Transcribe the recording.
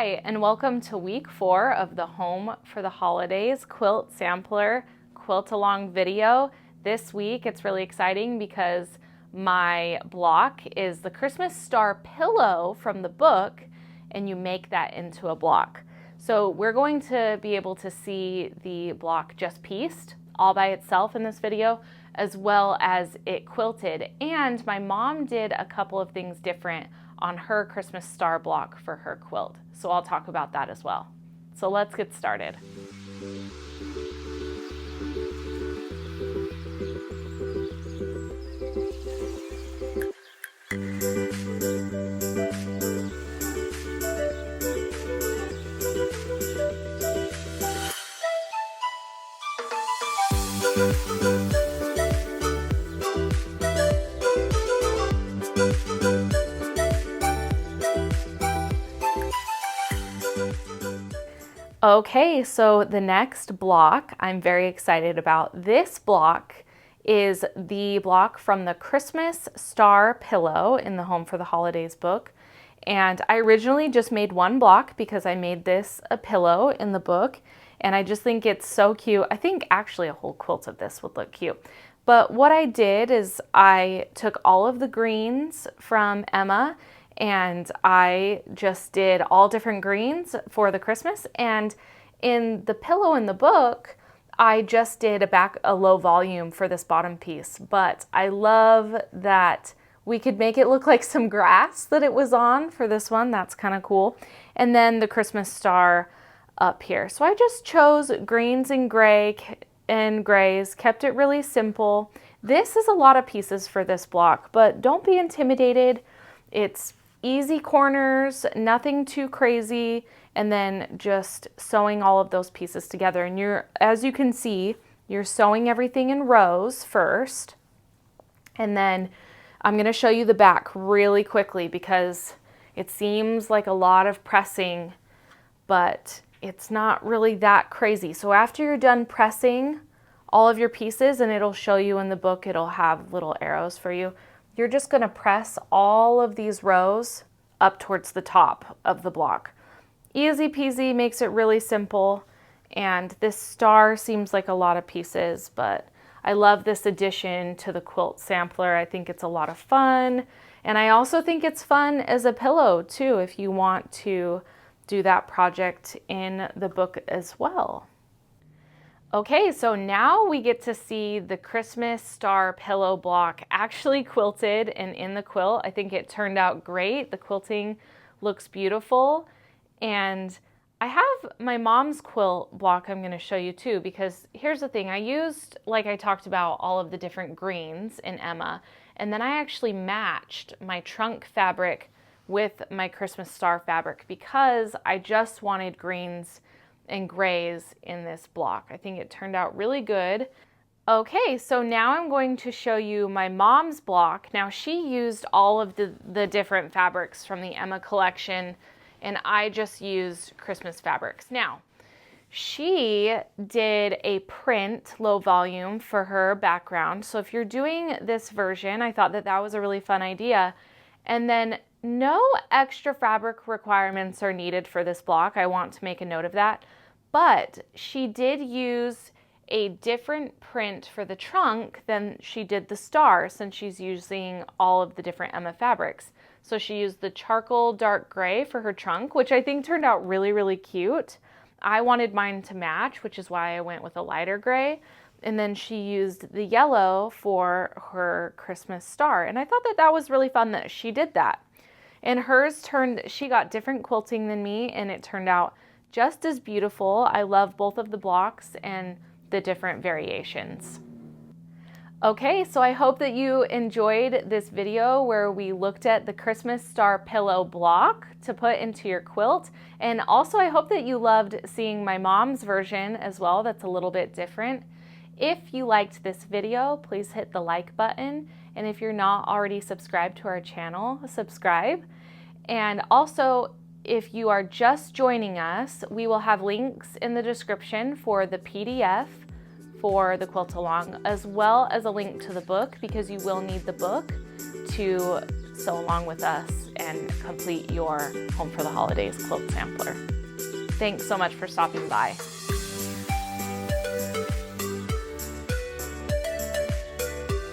Hi, and welcome to week 4 of the Home for the Holidays Quilt Sampler Quilt Along video. This week it's really exciting because my block is the Christmas star pillow from the book, and you make that into a block. So we're going to be able to see the block just pieced all by itself in this video, as well as it quilted. And my mom did a couple of things different on her Christmas star block for her quilt. So I'll talk about that as well. So let's get started. Okay, so the next block I'm very excited about. This block is the block from the Christmas star pillow in the Home for the Holidays book. And I originally just made one block because I made this a pillow in the book. And I just think it's so cute. I think actually a whole quilt of this would look cute. But what I did is I took all of the greens from Emma and I just did all different greens for the Christmas. And in the pillow in the book, I just did a low volume for this bottom piece. But I love that we could make it look like some grass that it was on for this one. That's kind of cool. And then the Christmas star up here. So I just chose greens and grays, kept it really simple. This is a lot of pieces for this block, but don't be intimidated. It's easy corners, nothing too crazy, and then just sewing all of those pieces together. And as you can see, you're sewing everything in rows first. And then I'm going to show you the back really quickly because it seems like a lot of pressing, but it's not really that crazy. So after you're done pressing all of your pieces, and it'll show you in the book, it'll have little arrows for you. You're just going to press all of these rows up towards the top of the block. Easy peasy, makes it really simple. And this star seems like a lot of pieces, but I love this addition to the quilt sampler. I think it's a lot of fun. And I also think it's fun as a pillow too, if you want to do that project in the book as well. Okay, so now we get to see the Christmas star pillow block actually quilted and in the quilt. I think it turned out great. The quilting looks beautiful. And I have my mom's quilt block I'm going to show you too, because here's the thing. I used, like I talked about, all of the different greens in Emma. And then I actually matched my trunk fabric with my Christmas star fabric because I just wanted greens and grays in this block. I think it turned out really good. Okay, so now I'm going to show you my mom's block. Now she used all of the different fabrics from the Emma collection, and I just used Christmas fabrics. Now, she did a print low volume for her background. So if you're doing this version, I thought that was a really fun idea. And then no extra fabric requirements are needed for this block. I want to make a note of that. But she did use a different print for the trunk than she did the star, since she's using all of the different Emma fabrics. So she used the charcoal dark gray for her trunk, which I think turned out really, really cute. I wanted mine to match, which is why I went with a lighter gray. And then she used the yellow for her Christmas star. And I thought that was really fun that she did that. And hers she got different quilting than me, and it turned out just as beautiful. I love both of the blocks and the different variations. Okay, so I hope that you enjoyed this video where we looked at the Christmas star pillow block to put into your quilt. And also I hope that you loved seeing my mom's version as well. That's a little bit different. If you liked this video, please hit the like button. And if you're not already subscribed to our channel, subscribe. And also, if you are just joining us, we will have links in the description for the PDF for the Quilt Along, as well as a link to the book, because you will need the book to sew along with us and complete your Home for the Holidays quilt sampler. Thanks so much for stopping by.